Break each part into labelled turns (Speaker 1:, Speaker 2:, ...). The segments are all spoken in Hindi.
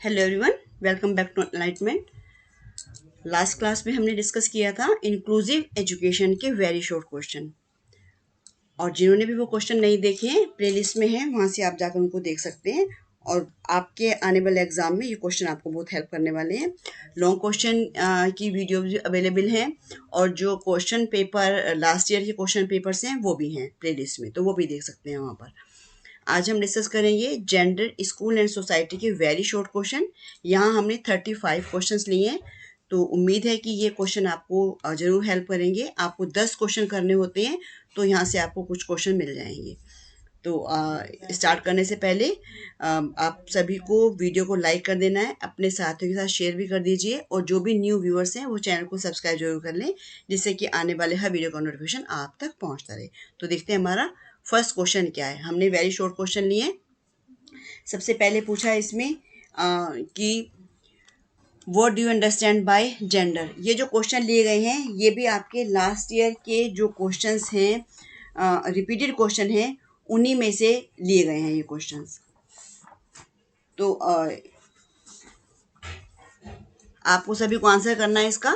Speaker 1: Hello everyone, welcome back to Enlightenment. Last class में हमने डिस्कस किया था इंक्लूसिव एजुकेशन के वेरी शॉर्ट क्वेश्चन, और जिन्होंने भी वो क्वेश्चन नहीं देखे हैं प्लेलिस्ट में हैं, वहाँ से आप जाकर उनको देख सकते हैं। और आपके आने वाले एग्जाम में ये क्वेश्चन आपको बहुत हेल्प करने वाले हैं। लॉन्ग क्वेश्चन की वीडियो भी अवेलेबल हैं, और जो क्वेश्चन पेपर लास्ट ईयर के क्वेश्चन पेपर्स हैं वो भी हैं प्लेलिस्ट में, तो वो भी देख सकते हैं वहाँ पर। आज हम डिस्कस करेंगे जेंडर, स्कूल एंड सोसाइटी के वेरी शॉर्ट क्वेश्चन। यहाँ हमने 35 क्वेश्चंस लिए हैं, तो उम्मीद है कि ये क्वेश्चन आपको ज़रूर हेल्प करेंगे। आपको 10 क्वेश्चन करने होते हैं, तो यहाँ से आपको कुछ क्वेश्चन मिल जाएंगे। तो स्टार्ट करने से पहले आप सभी को वीडियो को लाइक कर देना है, अपने साथियों के साथ शेयर भी कर दीजिए, और जो भी न्यू व्यूअर्स हैं वो चैनल को सब्सक्राइब जरूर कर लें, जिससे कि आने वाले हर वीडियो का नोटिफिकेशन आप तक पहुंचता रहे। तो देखते हैं हमारा फर्स्ट क्वेश्चन क्या है। हमने वेरी शॉर्ट क्वेश्चन लिए। सबसे पहले पूछा है इसमें कि what do you understand bye gender. ये जो क्वेश्चन लिए गए हैं ये भी आपके लास्ट ईयर के जो क्वेश्चंस हैं, रिपीटेड क्वेश्चन हैं, उन्हीं में से लिए गए हैं ये क्वेश्चंस। तो आपको सभी को आंसर करना है इसका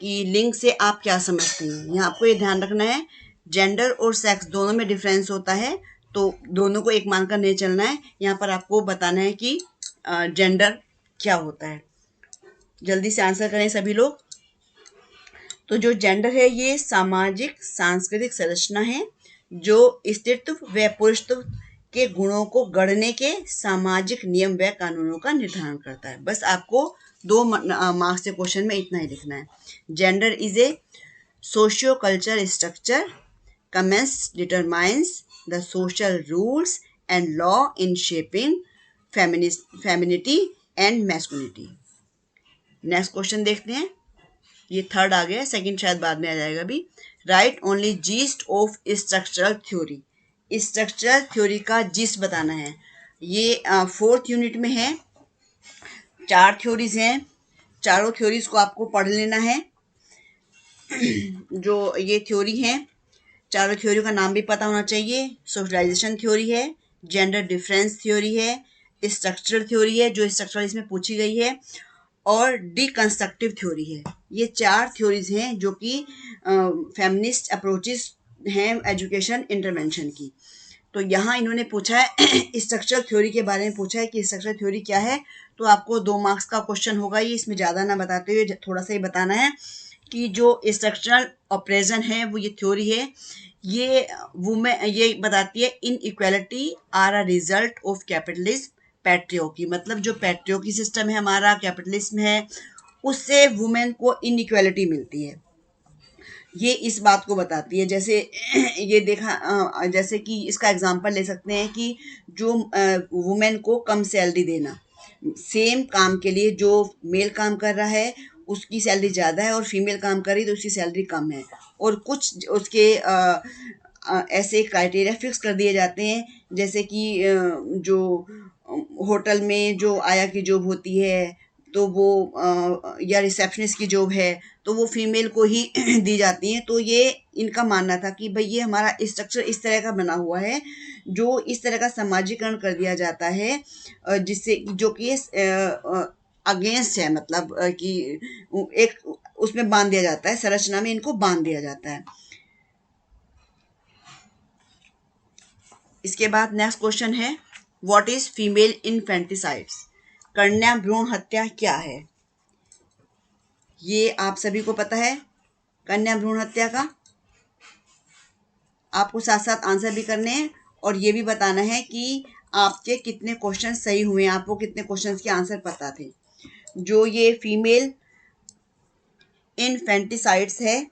Speaker 1: कि लिंक से आप क्या समझते हैं। यहाँ आपको ये ध्यान रखना है, जेंडर और सेक्स दोनों में डिफरेंस होता है, तो दोनों को एक मानकर नहीं चलना है। यहाँ पर आपको बताना है कि जेंडर क्या होता है। जल्दी से आंसर करें सभी लोग। तो जो जेंडर है ये सामाजिक सांस्कृतिक संरचना है जो स्त्रीत्व व पुरुषत्व के गुणों को गढ़ने के सामाजिक नियम व कानूनों का निर्धारण करता है। बस आपको 2 मार्क्स के क्वेश्चन में इतना ही लिखना है। Gender is a socio culture structure commence determines the social rules and law in shaping femininity and masculinity। Next question देखते हैं। ये थर्ड आ गया, सेकंड शायद बाद में आ जाएगा भी। Right only yeast of structural theory. Structural theory का जीस्ट बताना है। ये 4th यूनिट में है। 4 थ्योरीज हैं, चारों थ्योरीज को आपको पढ़ लेना है। जो ये थ्योरी है, चारों थ्योरी का नाम भी पता होना चाहिए। सोशलाइजेशन थ्योरी है, जेंडर डिफरेंस थ्योरी है, स्ट्रक्चरल थ्योरी है जो स्ट्रक्चरल इसमें पूछी गई है, और डिकंस्ट्रक्टिव थ्योरी है। ये 4 थ्योरीज हैं जो कि फेमिनिस्ट अप्रोचेस हैं एजुकेशन इंटरवेंशन की। तो यहाँ इन्होंने पूछा है स्ट्रक्चरल थ्योरी के बारे में पूछा है कि स्ट्रक्चरल थ्योरी क्या है। तो आपको 2 मार्क्स का क्वेश्चन होगा ये, इसमें ज़्यादा ना बताते हुए थोड़ा सा ही बताना है कि जो स्ट्रक्चरल ऑपरेशन है वो ये थ्योरी है, ये वुमेन ये बताती है inequality are a result of capitalism patriarchy. मतलब जो पैट्रियोकी सिस्टम है हमारा, कैपिटलिज्म है, उससे वुमेन को इनइक्वालिटी मिलती है। ये इस बात को बताती है। जैसे ये देखा, जैसे कि इसका एग्जांपल ले सकते हैं कि जो वुमेन को कम सैलरी देना, सेम काम के लिए जो मेल काम कर रहा है उसकी सैलरी ज़्यादा है और फीमेल काम कर रही है तो उसकी सैलरी कम है, और कुछ उसके ऐसे क्राइटेरिया फिक्स कर दिए जाते हैं। जैसे कि जो होटल में जो आया की जॉब होती है तो वो या रिसेप्शनिस्ट की जॉब है तो वो फीमेल को ही दी जाती हैं। तो ये इनका मानना था कि भाई ये हमारा स्ट्रक्चर इस तरह का बना हुआ है, जो इस तरह का समाजीकरण कर दिया जाता है, जिससे जो कि अगेंस्ट है, मतलब कि एक उसमें बांध दिया जाता है, संरचना में इनको बांध दिया जाता है। इसके बाद नेक्स्ट क्वेश्चन है, व्हाट इज फीमेल इन्फेंटिसाइड्स। कन्या भ्रूण हत्या क्या है। ये आप सभी को पता है कन्या भ्रूण हत्या का। आपको साथ साथ आंसर भी करने हैं और ये भी बताना है कि आपके कितने क्वेश्चन सही हुए, आपको कितने क्वेश्चंस के आंसर पता थे। जो ये फीमेल इन्फेंटिसाइड्स है,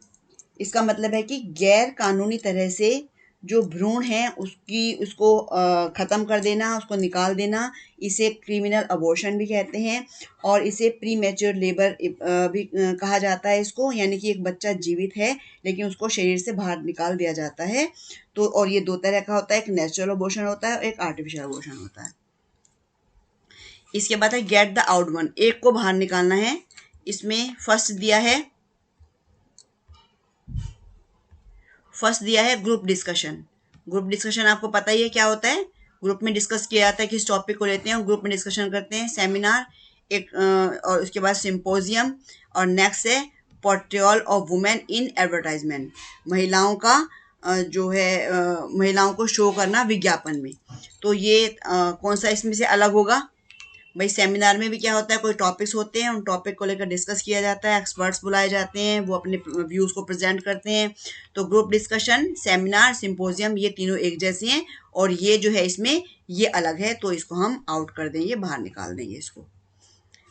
Speaker 1: इसका मतलब है कि गैर कानूनी तरह से जो भ्रूण है उसको ख़त्म कर देना, उसको निकाल देना, इसे क्रिमिनल अबॉर्शन भी कहते हैं, और इसे प्री मैच्योर लेबर भी कहा जाता है इसको। यानी कि एक बच्चा जीवित है लेकिन उसको शरीर से बाहर निकाल दिया जाता है। तो और ये 2 तरह का होता है, एक नेचुरल अबॉर्शन होता है और एक आर्टिफिशियल अबॉर्शन होता है। इसके बाद है गेट द आउट वन, एक को बाहर निकालना है। इसमें फर्स्ट दिया है ग्रुप डिस्कशन। ग्रुप डिस्कशन आपको पता ही है क्या होता है। ग्रुप में डिस्कस किया जाता है, किस टॉपिक को लेते हैं ग्रुप में डिस्कशन करते हैं। सेमिनार एक और उसके बाद सिंपोजियम, और नेक्स्ट है portrayal of women in advertisement, महिलाओं का जो है महिलाओं को शो करना विज्ञापन में। तो ये कौन सा इसमें से अलग होगा? भाई सेमिनार में भी क्या होता है, कोई टॉपिक्स होते हैं, उन टॉपिक को लेकर डिस्कस किया जाता है, एक्सपर्ट्स बुलाए जाते हैं, वो अपने व्यूज़ को प्रेजेंट करते हैं। तो ग्रुप डिस्कशन, सेमिनार, सिंपोजियम ये तीनों एक जैसे हैं, और ये जो है इसमें ये अलग है, तो इसको हम आउट कर देंगे, बाहर निकाल देंगे इसको।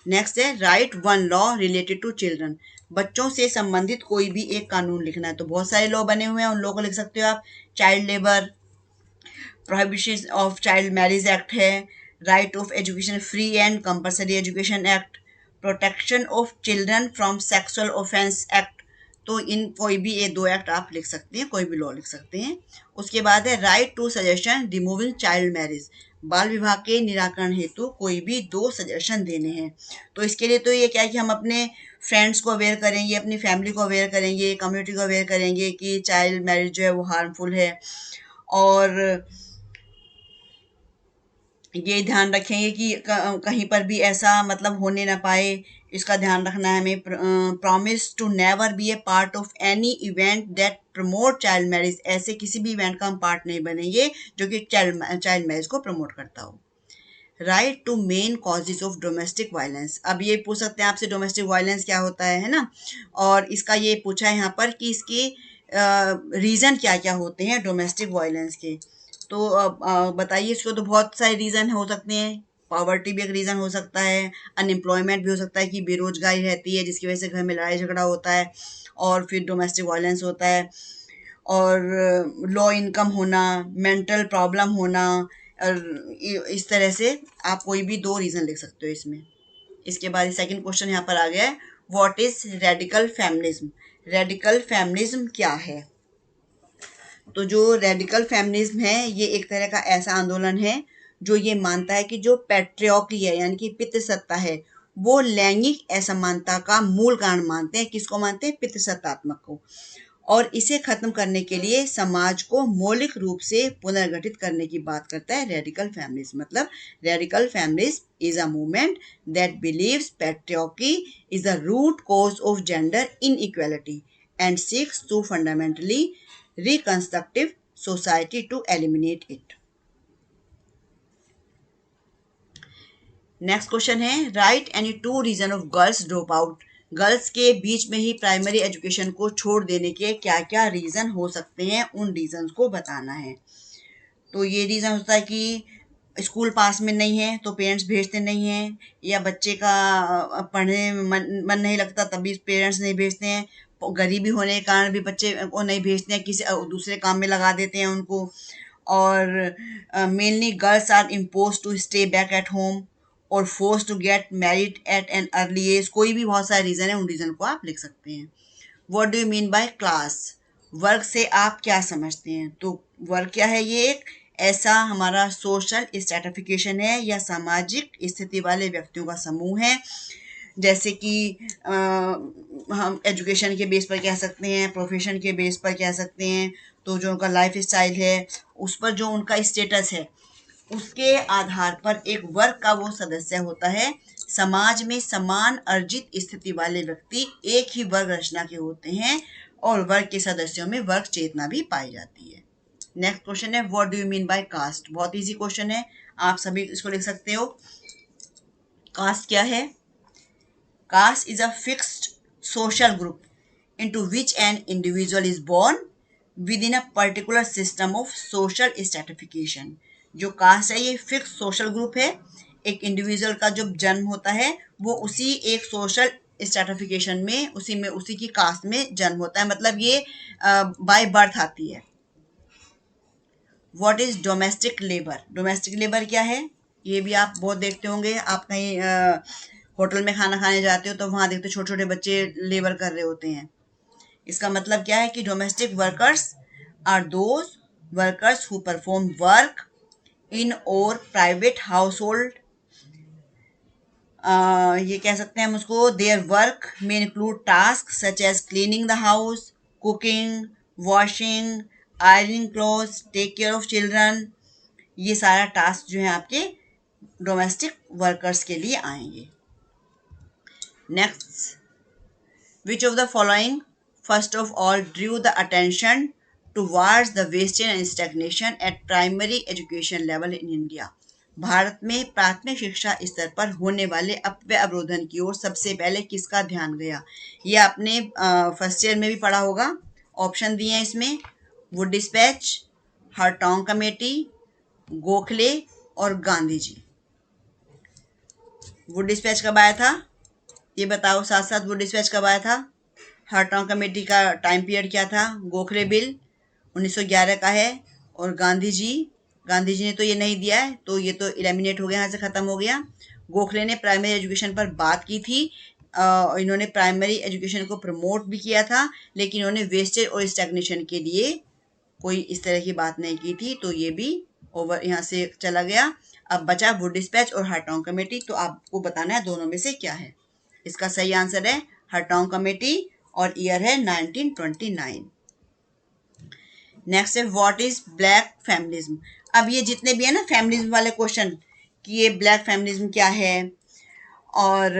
Speaker 1: नेक्स्ट है write one law related to children, बच्चों से संबंधित कोई भी एक कानून लिखना है। तो बहुत सारे लॉ बने हुए हैं, उन लॉ को लिख सकते हो आप। Child labour, prohibition of child marriage act है, right of education free and compulsory education act, protection of children from sexual offence act. तो इन कोई भी ये 2 एक्ट आप लिख सकते हैं, कोई भी लॉ लिख सकते हैं। उसके बाद है write two suggestion removing child marriage, बाल विवाह के निराकरण हेतु कोई भी 2 सजेशन देने हैं। तो इसके लिए तो ये क्या है कि हम अपने फ्रेंड्स को अवेयर करेंगे, अपनी फैमिली को अवेयर करेंगे, कम्युनिटी को अवेयर करेंगे कि चाइल्ड मैरिज जो है वो हार्मफुल है, और ये ध्यान रखेंगे कि कहीं पर भी ऐसा मतलब होने ना पाए, इसका ध्यान रखना है हमें। Promise to never be a part of any event that promote child marriage, ऐसे किसी भी इवेंट का हम पार्ट नहीं बनेंगे जो कि चाइल्ड मैरिज को प्रमोट करता हो। Write two main causes of domestic violence, अब ये पूछ सकते हैं आपसे डोमेस्टिक वायलेंस क्या होता है ना, और इसका ये पूछा है यहाँ पर कि इसके रीज़न क्या क्या होते हैं डोमेस्टिक वायलेंस के। तो बताइए, इसको तो बहुत सारे रीज़न हो सकते हैं। पॉवर्टी भी एक रीज़न हो सकता है, अनएम्प्लॉयमेंट भी हो सकता है कि बेरोजगारी रहती है जिसकी वजह से घर में लड़ाई झगड़ा होता है, और फिर डोमेस्टिक वायलेंस होता है, और लो इनकम होना, मेंटल प्रॉब्लम होना, और इस तरह से आप कोई भी 2 रीज़न लिख सकते हो इसमें। इसके बाद सेकंड क्वेश्चन यहाँ पर आ गया है, what is radical feminism, radical feminism क्या है? तो जो रेडिकल फेमिनिज्म है ये एक तरह का ऐसा आंदोलन है जो ये मानता है कि जो पैट्रियार्की है यानी कि पितृसत्ता है वो लैंगिक असमानता का मूल कारण मानते हैं। किसको मानते हैं? पितृसत्तात्मक को। और इसे खत्म करने के लिए समाज को मौलिक रूप से पुनर्गठित करने की बात करता है रेडिकल फेमिनिज्म। मतलब radical feminism is a movement that believes patriarchy is the root cause of gender inequality and seeks to fundamentally reconstructive society to eliminate it. Next question है write any 2 reason of girls drop out, girls के बीच में ही प्राइमरी एजुकेशन को छोड़ देने के क्या क्या रीजन हो सकते हैं, उन रीजन को बताना है। तो ये रीजन होता है कि स्कूल पास में नहीं है तो पेरेंट्स भेजते नहीं हैं, या बच्चे का पढ़ने में मन नहीं लगता तभी पेरेंट्स नहीं भेजते हैं, गरीबी होने के कारण भी बच्चे को नहीं भेजते हैं, किसी दूसरे काम में लगा देते हैं उनको, और mainly girls are impose to stay back at home और force to get married at an early age. कोई भी बहुत सारे रीज़न है, उन रीज़न को आप लिख सकते हैं। What do you mean bye class, वर्ग से आप क्या समझते हैं? तो वर्ग क्या है? ये एक ऐसा हमारा सोशल स्ट्रेटिफिकेशन है या सामाजिक स्थिति वाले व्यक्तियों का समूह है, जैसे कि हम एजुकेशन के बेस पर कह सकते हैं, प्रोफेशन के बेस पर कह सकते हैं, तो जो उनका लाइफ स्टाइल है उस पर जो उनका स्टेटस है उसके आधार पर एक वर्ग का वो सदस्य होता है। समाज में समान अर्जित स्थिति वाले व्यक्ति एक ही वर्ग रचना के होते हैं और वर्ग के सदस्यों में वर्ग चेतना भी पाई जाती है। नेक्स्ट क्वेश्चन है what do you mean by caste, बहुत इजी क्वेश्चन है, आप सभी इसको लिख सकते हो। कास्ट क्या है? Caste is a fixed social group into which an individual is born within a particular system of social stratification. जो कास्ट है ये फिक्स सोशल ग्रुप है, एक इंडिविजुअल का जब जन्म होता है वो उसी एक सोशल स्ट्रेटिफिकेशन में उसी की कास्ट में जन्म होता है, मतलब ये बाय बर्थ आती है। What is domestic labour, domestic labour क्या है? ये भी आप बहुत देखते होंगे, आप कहीं होटल में खाना खाने जाते हो तो वहाँ देखते छोटे छोटे बच्चे लेबर कर रहे होते हैं। इसका मतलब क्या है कि domestic workers are those workers who perform work in और प्राइवेट हाउस होल्ड। ये कह सकते हैं हम उसको, देयर वर्क में include task such as cleaning the house, cooking, washing, ironing clothes, take care of children, ये सारा टास्क जो है आपके डोमेस्टिक वर्कर्स के लिए आएंगे। Next, which of the following first of all drew the attention towards the wastage and stagnation at primary education level in India? Bharat में प्राथमिक शिक्षा स्तर पर होने वाले अपव्यय अवरोधन की ओर सबसे पहले किसका ध्यान गया? ये आपने फर्स्ट ईयर में भी पढ़ा होगा। ऑप्शन दिए हैं इसमें, वुड डिस्पैच, हरटोंग कमेटी, गोखले और गांधी जी। वुड डिस्पैच कब आया था ये बताओ, साथ साथ वुड डिस्पैच कब आया था, हरटोंग कमेटी का टाइम पीरियड क्या था, गोखले बिल 1911 का है, और गांधी जी ने तो ये नहीं दिया है, तो ये तो एलिमिनेट हो गया, यहाँ से ख़त्म हो गया। गोखले ने प्राइमरी एजुकेशन पर बात की थी। इन्होंने प्राइमरी एजुकेशन को प्रमोट भी किया था, लेकिन इन्होंने वेस्टेज और स्टैग्नेशन के लिए कोई इस तरह की बात नहीं की थी, तो ये भी ओवर यहाँ से चला गया। अब बचा वुड डिस्पैच और हरटोंग कमेटी, तो आपको बताना है दोनों में से क्या है। इसका सही आंसर है हरटोंग कमेटी और ईयर है 1929। नेक्स्ट है व्हाट इज ब्लैक फेमिनिज्म। अब ये जितने भी है ना फेमिनिज्म वाले क्वेश्चन कि ये ब्लैक फेमिनिज्म क्या है और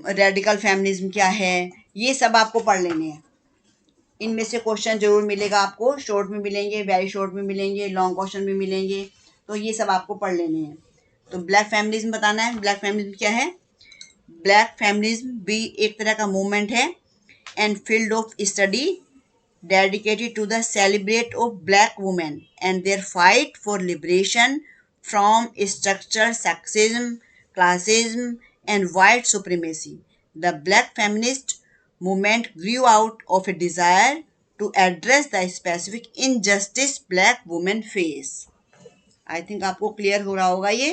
Speaker 1: रेडिकल फेमिनिज्म क्या है, ये सब आपको पढ़ लेने हैं। इनमें से क्वेश्चन जरूर मिलेगा आपको, शॉर्ट में मिलेंगे, वेरी शॉर्ट में मिलेंगे, लॉन्ग क्वेश्चन में मिलेंगे, तो ये सब आपको पढ़ लेने हैं। तो ब्लैक फेमिनिज्म बताना है, ब्लैक फेमिनिज्म क्या है। ब्लैक फेमिनिज्म भी एक तरह का मूवमेंट है and field of study dedicated to the celebrate of black women and their fight for liberation from structural sexism, classism, and white supremacy. The black feminist movement grew out of a desire to address the specific injustice black women face. I think आपको क्लियर हो रहा होगा ये।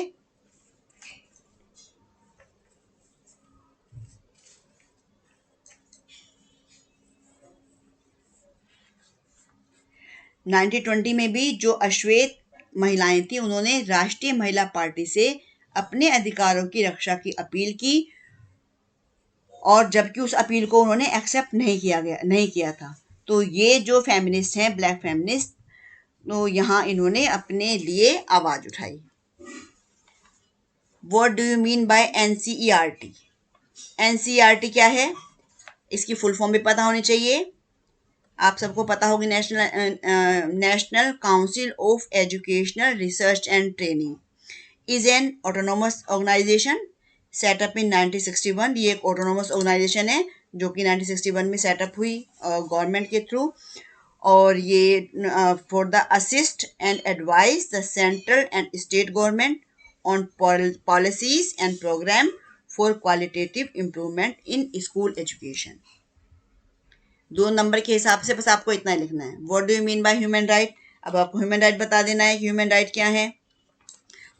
Speaker 1: 1920 में भी जो अश्वेत महिलाएं थी उन्होंने राष्ट्रीय महिला पार्टी से अपने अधिकारों की रक्षा की अपील की, और जबकि उस अपील को उन्होंने एक्सेप्ट नहीं किया था। तो ये जो फेमिनिस्ट हैं ब्लैक फेमिनिस्ट, तो यहाँ इन्होंने अपने लिए आवाज उठाई। What do you mean bye NCERT? NCERT क्या है, इसकी फुल फॉर्म भी पता होनी चाहिए। आप सबको पता होगी, national council of educational research and training is an autonomous organisation set up in 1961। ये एक ऑटोनोमस ऑर्गेनाइजेशन है जो कि 1961 में सेटअप हुई गवर्नमेंट के थ्रू, और ये for the assist and advise the central and state government on policies and programme for qualitative improvement in school education. 2 number के हिसाब से बस आपको इतना ही लिखना है। What do you mean by human right? अब आपको ह्यूमन राइट बता देना है कि ह्यूमन राइट क्या है।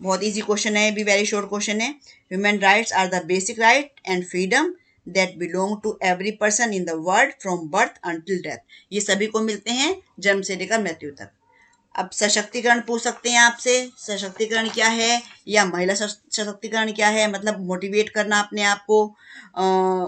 Speaker 1: बहुत इजी क्वेश्चन है, भी वेरी शॉर्ट क्वेश्चन है। Human rights are the basic right and freedom that belong to every person in the world from birth until death. ये सभी को मिलते हैं जन्म से लेकर मृत्यु तक। अब सशक्तिकरण पूछ सकते हैं आपसे, सशक्तिकरण क्या है या महिला सशक्तिकरण क्या है, मतलब मोटिवेट करना अपने आप को,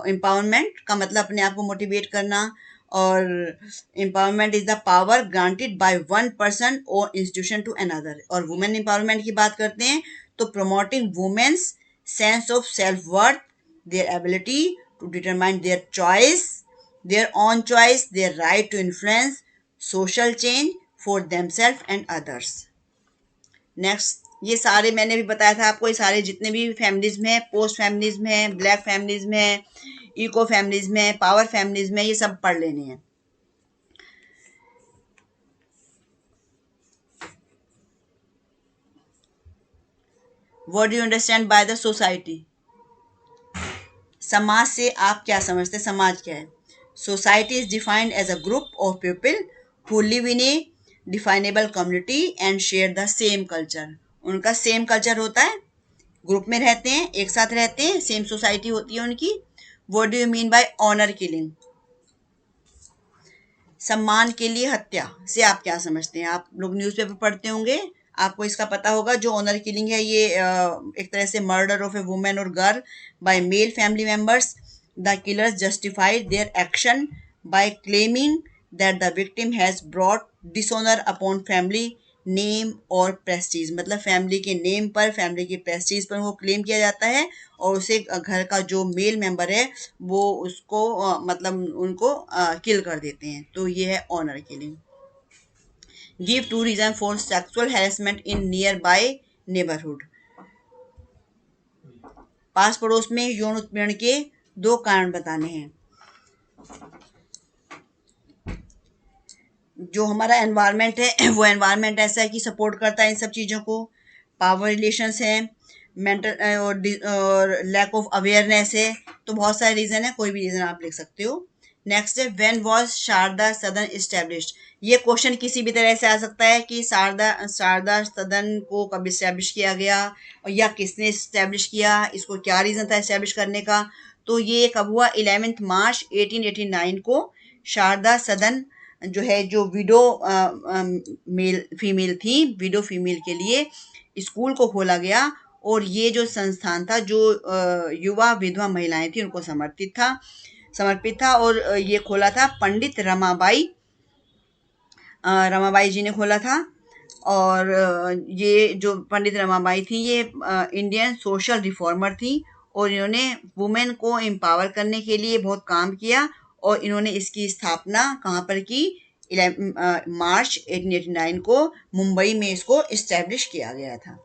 Speaker 1: एम्पावरमेंट का मतलब अपने आप को मोटिवेट करना, और empowerment is the power granted by one person और इंस्टीट्यूशन टू अनदर। और वुमेन एम्पावरमेंट की बात करते हैं तो promoting women's sense of self worth, their ability to determine their choice, their own choice, their right to influence social change for themself and others. Next, ये सारे मैंने भी बताया था आपको, ये सारे जितने भी फेमिनिज्म है, पोस्ट फेमिनिज्म है, ब्लैक फेमिनिज्म है, इको फेमिनिज्म है, पावर फेमिनिज्म है, ये सब पढ़ लेने हैं। What do you understand by the society? समाज से आप क्या समझते हैं, समाज क्या है? Society is defined as a group of people who live in a definable community and share the same culture. उनका सेम कल्चर होता है, ग्रुप में रहते हैं, एक साथ रहते हैं, सेम सोसाइटी होती है उनकी। What do you mean bye honour killing? सम्मान के लिए हत्या से आप क्या समझते हैं? आप लोग न्यूज़पेपर पढ़ते होंगे, आपको इसका पता होगा। जो ऑनर किलिंग है ये एक तरह से मर्डर ऑफ ए वुमेन और girl by male family members. The killers justified their action by claiming that the victim has brought dishonor upon family name और प्रेस्टीज, मतलब फैमिली के नेम पर, फैमिली की प्रेस्टीज पर वो क्लेम किया जाता है, और उसे घर का जो मेल मेंबर है वो उसको मतलब उनको किल कर देते हैं। तो ये है honour killing. Give two reason for sexual harassment in nearby neighbourhood. पास पड़ोस में यौन उत्पीड़न के दो कारण बताने हैं। जो हमारा एनवायरनमेंट है वो एनवायरनमेंट ऐसा है कि सपोर्ट करता है इन सब चीज़ों को। पावर रिलेशंस हैं, मेंटल और लैक ऑफ अवेयरनेस है। तो बहुत सारे रीज़न है, कोई भी रीज़न आप लिख सकते हो। नेक्स्ट है व्हेन वाज शारदा सदन इस्टेब्लिश्ड। ये क्वेश्चन किसी भी तरह से आ सकता है कि शारदा सदन को कब इस्टेब्लिश किया गया, और या किसने इस्टेब्लिश किया, इसको क्या रीज़न था इस्टेब्लिश करने का। तो ये कब हुआ? 11 मार्च 1889 को शारदा सदन जो है, जो विडो मेल फीमेल थी, विडो फीमेल के लिए स्कूल को खोला गया। और ये जो संस्थान था जो युवा विधवा महिलाएं थी उनको समर्पित था। और ये खोला था पंडित रमाबाई जी ने खोला था। और ये जो पंडित रमाबाई थी ये इंडियन सोशल रिफॉर्मर थी, और इन्होंने वुमेन को एम्पावर करने के लिए बहुत काम किया। और इन्होंने इसकी स्थापना कहाँ पर की? 11 मार्च 1889 को मुंबई में इसको इस्टेब्लिश किया गया था।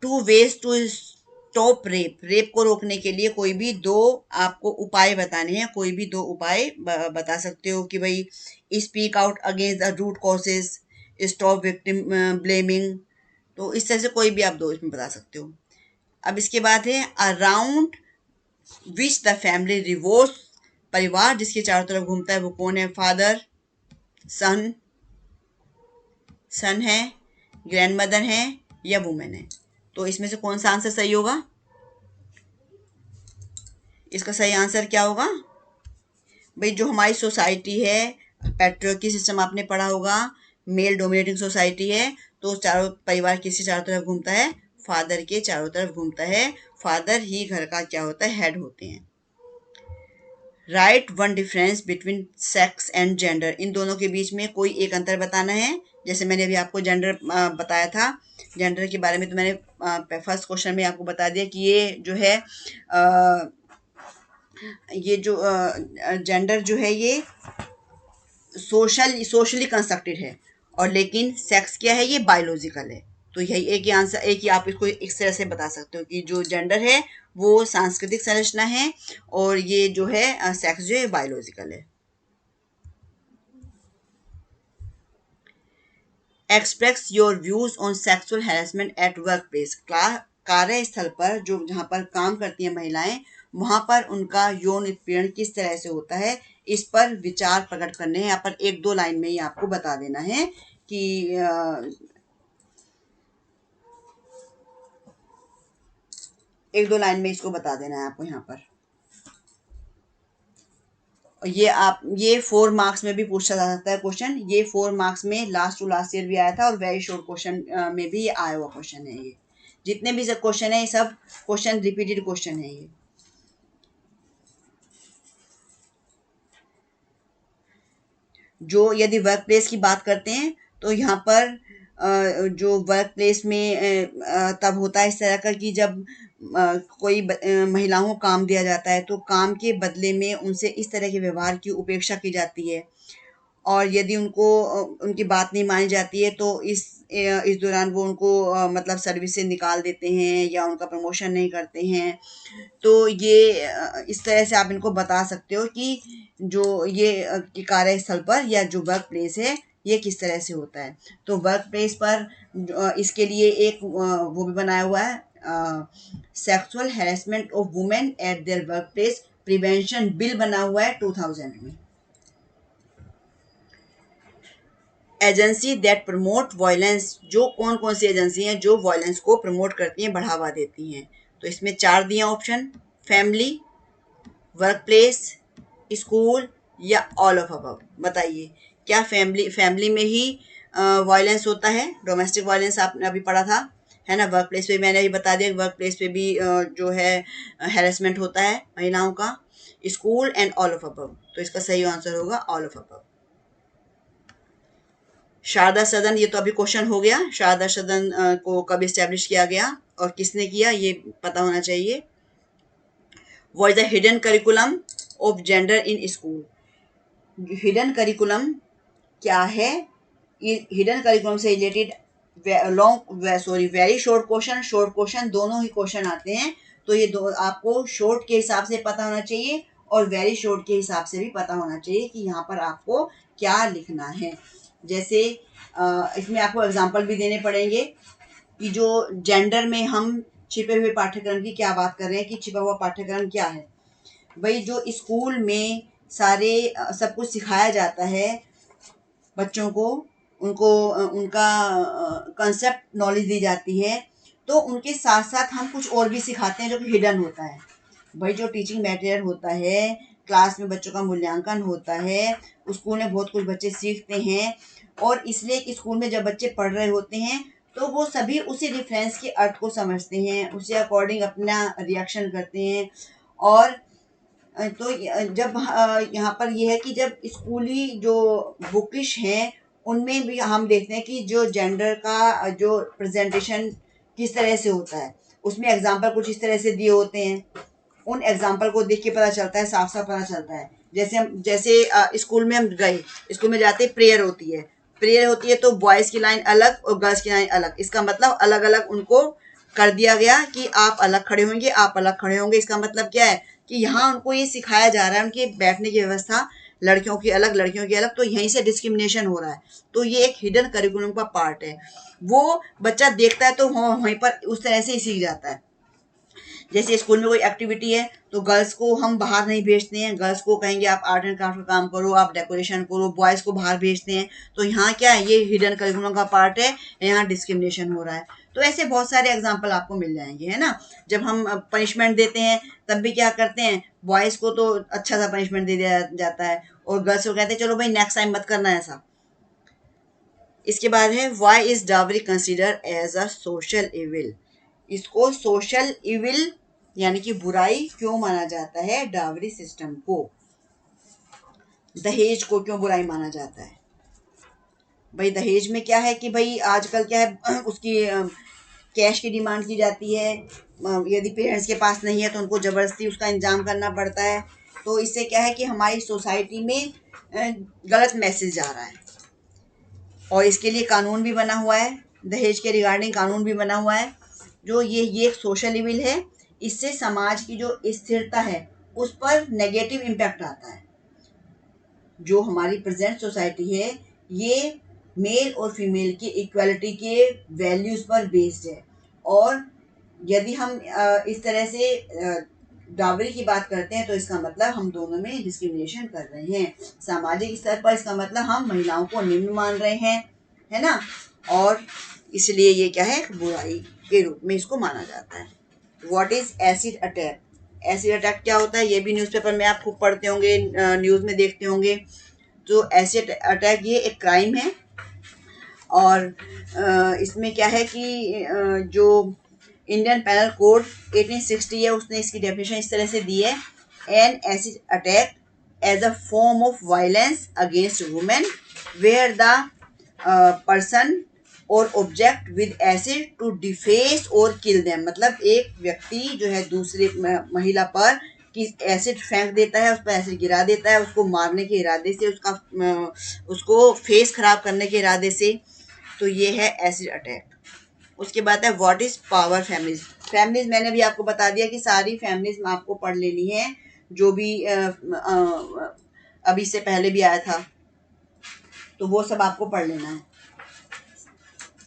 Speaker 1: Two ways to stop rape. Rape को रोकने के लिए कोई भी दो आपको उपाय बताने हैं। कोई भी दो उपाय बता सकते हो कि भाई speak out against the root causes, stop victim blaming. तो इस तरह से कोई भी आप दो इसमें बता सकते हो। अब इसके बाद है अराउंड विच द फैमिली रिवोल्व्स। परिवार जिसके चारों तरफ घूमता है वो कौन है? फादर, सन सन है, ग्रैंडमदर है, या वुमेन है। तो इसमें से कौन सा आंसर सही होगा? इसका सही आंसर क्या होगा? भाई जो हमारी सोसाइटी है, पैट्रियार्की सिस्टम आपने पढ़ा होगा, मेल डोमिनेटिंग सोसाइटी है। तो चारों परिवार किसके चारों तरफ घूमता है? फादर के चारों तरफ घूमता है। फादर ही घर का क्या होता है? हेड होते हैं। Write one difference between sex and gender. इन दोनों के बीच में कोई एक अंतर बताना है। जैसे मैंने अभी आपको जेंडर बताया था, जेंडर के बारे में तो मैंने फर्स्ट क्वेश्चन में आपको बता दिया कि ये जो है ये जो जेंडर जो है ये सोशली कंस्ट्रक्टेड है, और लेकिन सेक्स क्या है? ये बायोलॉजिकल है। तो यही एक ही आंसर, एक ही आप इसको इस तरह से बता सकते हो कि जो जेंडर है वो सांस्कृतिक संरचना है, और ये जो है सेक्स जो है बायोलॉजिकल है। Express your views on sexual harassment at work place. कार्यस्थल पर जो जहाँ पर काम करती हैं महिलाएं, वहां पर उनका यौन उत्पीड़न किस तरह से होता है, इस पर विचार प्रकट करने हैं। यहाँ पर एक दो लाइन में ही आपको बता देना है कि एक दो लाइन में इसको बता देना है आपको यहाँ पर। ये 4 मार्क्स में भी पूछा जा सकता है क्वेश्चन। ये 4 मार्क्स में लास्ट टू लास्ट ईयर भी आया था, और वेरी शॉर्ट क्वेश्चन में भी आया हुआ क्वेश्चन है ये। जितने भी सब क्वेश्चन है ये सब क्वेश्चन रिपीटेड क्वेश्चन है ये। जो यदि वर्क प्लेस की बात करते हैं तो यहाँ पर जो वर्क प्लेस में तब होता है इस तरह का कि जब कोई महिलाओं को काम दिया जाता है तो काम के बदले में उनसे इस तरह के व्यवहार की उपेक्षा की जाती है। और यदि उनको उनकी बात नहीं मानी जाती है तो इस दौरान वो उनको मतलब सर्विस से निकाल देते हैं या उनका प्रमोशन नहीं करते हैं। तो ये इस तरह से आप इनको बता सकते हो कि जो ये कि कार्यस्थल पर या जो वर्क प्लेस है ये किस तरह से होता है। तो वर्क प्लेस पर इसके लिए एक वो भी बनाया हुआ है, sexual harassment of women at their work place prevention bill बना हुआ है 2000 में। Agency that promote violence. जो कौन कौन सी एजेंसी हैं जो वायलेंस को प्रमोट करती हैं, बढ़ावा देती हैं? तो इसमें 4 दिए option, family, work place, school, या ऑल ऑफ अबव। बताइए क्या फैमिली में ही वायलेंस होता है? डोमेस्टिक वायलेंस आपने अभी पढ़ा था, है ना। वर्क प्लेस पे मैंने अभी बता दिया, वर्क प्लेस पे भी जो है हैरेसमेंट होता है महिलाओं का। School and all of above, तो इसका सही आंसर होगा ऑल ऑफ अबव। शारदा सदन, ये तो अभी क्वेश्चन हो गया। शारदा सदन को कब इस्टेब्लिश किया गया और किसने किया, ये पता होना चाहिए। What is the hidden curriculum of gender in school? Hidden curriculum क्या है? हिडन करिकुलम से related very short question, short question, दोनों ही क्वेश्चन आते हैं। तो ये दो आपको शॉर्ट के हिसाब से पता होना चाहिए और वेरी शॉर्ट के हिसाब से भी पता होना चाहिए कि यहाँ पर आपको क्या लिखना है। जैसे इसमें आपको एग्जांपल भी देने पड़ेंगे कि जो जेंडर में हम छिपे हुए पाठ्यक्रम की क्या बात कर रहे हैं, कि छिपा हुआ पाठ्यक्रम क्या है। भाई जो स्कूल में सारे सब कुछ सिखाया जाता है बच्चों को, उनको उनका कंसेप्ट नॉलेज दी जाती है, तो उनके साथ साथ हम कुछ और भी सिखाते हैं जो कि हिडन होता है। भाई जो टीचिंग मटेरियल होता है, क्लास में बच्चों का मूल्यांकन होता है, स्कूल में बहुत कुछ बच्चे सीखते हैं, और इसलिए कि स्कूल में जब बच्चे पढ़ रहे होते हैं तो वो सभी उसी रेफरेंस के अर्थ को समझते हैं, उसी अकॉर्डिंग अपना रिएक्शन करते हैं। और तो जब यहाँ पर ये है कि जब स्कूली जो बुकिश हैं उनमें भी हम देखते हैं कि जो जेंडर का जो प्रेजेंटेशन किस तरह से होता है, उसमें एग्जाम्पल कुछ इस तरह से दिए होते हैं। उन एग्जाम्पल को देख के पता चलता है, साफ साफ पता चलता है। जैसे स्कूल में हम गए, स्कूल में जाते प्रेयर होती है, प्रेयर होती है तो बॉयज़ की लाइन अलग और गर्ल्स की लाइन अलग। इसका मतलब अलग अलग उनको कर दिया गया कि आप अलग खड़े होंगे, आप अलग खड़े होंगे। इसका मतलब क्या है कि यहाँ उनको ये सिखाया जा रहा है, उनके बैठने की व्यवस्था लड़कियों की अलग लड़कियों की अलग, तो यहीं से डिस्क्रिमिनेशन हो रहा है। तो ये एक हिडन करिकुलम का पार्ट है। वो बच्चा देखता है तो वहीं पर उस तरह से ही सीख जाता है। जैसे स्कूल में कोई एक्टिविटी है तो गर्ल्स को हम बाहर नहीं भेजते हैं, गर्ल्स को कहेंगे आप आर्ट एंड क्राफ्ट का काम करो, आप डेकोरेशन करो, बॉयज़ को बाहर भेजते हैं। तो यहाँ क्या है, ये हिडन करिकुलम का पार्ट है, यहाँ डिस्क्रिमिनेशन हो रहा है। तो ऐसे बहुत सारे एग्जाम्पल आपको मिल जाएंगे, है ना। जब हम पनिशमेंट देते हैं तब भी क्या करते हैं, बॉयज़ को तो अच्छा सा पनिशमेंट दे दिया जाता है और गर्ल्स को कहते हैं चलो भाई नेक्स्ट टाइम मत करना ऐसा। इसके बाद है why is dowry consider as a social evil? इसको सोशल इविल यानी कि बुराई क्यों माना जाता है? डावरी सिस्टम को, दहेज को क्यों बुराई माना जाता है? भाई दहेज में क्या है कि भाई आजकल क्या है, उसकी कैश की डिमांड की जाती है। यदि पेरेंट्स के पास नहीं है तो उनको ज़बरदस्ती उसका इंतजाम करना पड़ता है। तो इससे क्या है कि हमारी सोसाइटी में गलत मैसेज जा रहा है, और इसके लिए कानून भी बना हुआ है, दहेज के रिगार्डिंग कानून भी बना हुआ है। जो ये एक सोशल इविल है, इससे समाज की जो स्थिरता है उस पर नेगेटिव इम्पैक्ट आता है। जो हमारी प्रेजेंट सोसाइटी है ये मेल और फीमेल की इक्वालिटी के वैल्यूज पर बेस्ड है, और यदि हम इस तरह से डावरी की बात करते हैं तो इसका मतलब हम दोनों में डिस्क्रिमिनेशन कर रहे हैं। सामाजिक स्तर पर इसका मतलब हम महिलाओं को निम्न मान रहे हैं, है ना। और इसलिए ये क्या है, बुराई के रूप में इसको माना जाता है। What is acid attack? Acid attack क्या होता है, ये भी न्यूज़पेपर में आप खूब पढ़ते होंगे, न्यूज़ में देखते होंगे। तो एसिड अटैक ये एक क्राइम है, और इसमें क्या है कि जो इंडियन पैनल कोड 1860 है उसने इसकी डेफिनेशन इस तरह से दी है, an acid attack as a form of violence against women where the person or object with acid to deface or kill them. मतलब एक व्यक्ति जो है दूसरी महिला पर कि एसिड फेंक देता है, उस पर एसिड गिरा देता है, उसको मारने के इरादे से, उसको फेस खराब करने के इरादे से। तो ये है एसिड अटैक। उसके बाद है what is power families? Families मैंने भी आपको बता दिया कि सारी फैमिलीज में आपको पढ़ लेनी है, जो भी अभी से पहले भी आया था, तो वो सब आपको पढ़ लेना है।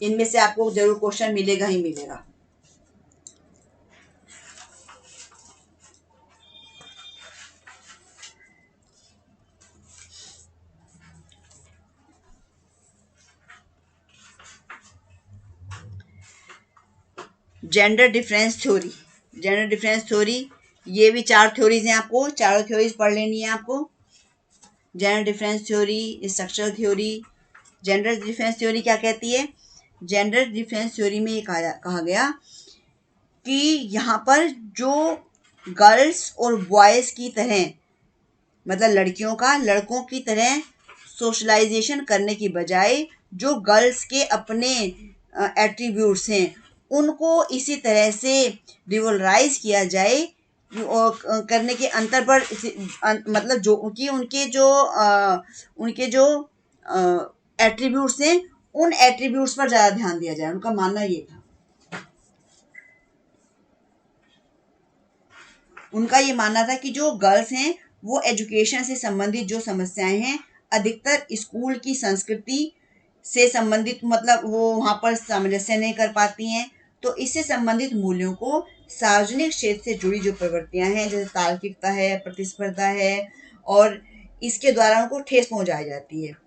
Speaker 1: इनमें से आपको जरूर क्वेश्चन मिलेगा ही मिलेगा। Gender difference theory, gender difference theory, ये भी 4 थ्योरीज हैं, आपको चारों थ्योरीज पढ़ लेनी है आपको। Gender difference theory, structural theory. Gender difference theory क्या कहती है? जेंडर डिफरेंस थ्योरी में ये कहा गया कि यहाँ पर जो गर्ल्स और बॉयज की तरह, मतलब लड़कियों का लड़कों की तरह सोशलाइजेशन करने की बजाय जो गर्ल्स के अपने एट्रीब्यूट्स हैं उनको इसी तरह से रिवोलाइज किया जाए, और करने के अंतर पर मतलब जो उनके जो एट्रीब्यूट्स हैं उन एट्रीब्यूट्स पर ज़्यादा ध्यान दिया जाए। उनका मानना ये था, उनका ये मानना था कि जो गर्ल्स हैं वो एजुकेशन से संबंधित जो समस्याएं हैं अधिकतर स्कूल की संस्कृति से संबंधित, मतलब वो वहाँ पर सामंजस्य नहीं कर पाती हैं, तो इससे संबंधित मूल्यों को सार्वजनिक क्षेत्र से जुड़ी जो प्रवृत्तियां हैं जैसे तार्किकता है, प्रतिस्पर्धा है, और इसके द्वारा उनको ठेस पहुंचाई जाती है।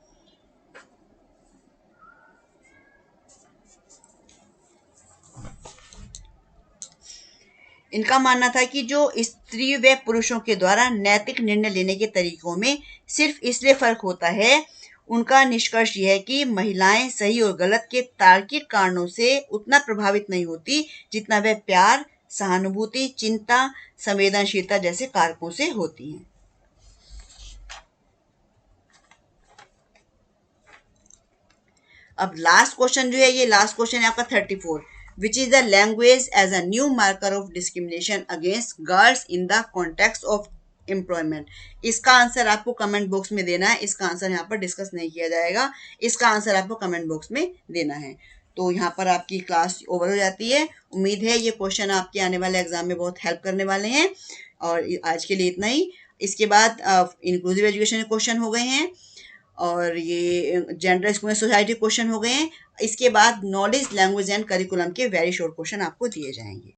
Speaker 1: इनका मानना था कि जो स्त्री व पुरुषों के द्वारा नैतिक निर्णय लेने के तरीकों में सिर्फ इसलिए फर्क होता है, उनका निष्कर्ष यह है कि महिलाएं सही और गलत के तार्किक कारणों से उतना प्रभावित नहीं होती जितना वह प्यार, सहानुभूति, चिंता, संवेदनशीलता जैसे कारकों से होती हैं। अब लास्ट क्वेश्चन जो है, ये लास्ट क्वेश्चन है आपका 34, which is the language as a new marker of discrimination against girls in the context of employment. इसका आंसर आपको कमेंट बॉक्स में देना है, इसका आंसर यहाँ पर डिस्कस नहीं किया जाएगा, इसका आंसर आपको कमेंट बॉक्स में देना है। तो यहाँ पर आपकी क्लास ओवर हो जाती है। उम्मीद है ये क्वेश्चन आपके आने वाले एग्जाम में बहुत हेल्प करने वाले हैं, और आज के लिए इतना ही। इसके बाद इंक्लूसिव एजुकेशन के क्वेश्चन हो गए हैं, और ये जेंडर स्कूल सोसाइटी क्वेश्चन हो गए हैं। इसके बाद नॉलेज, लैंग्वेज एंड करिकुलम के वेरी शॉर्ट क्वेश्चन आपको दिए जाएंगे।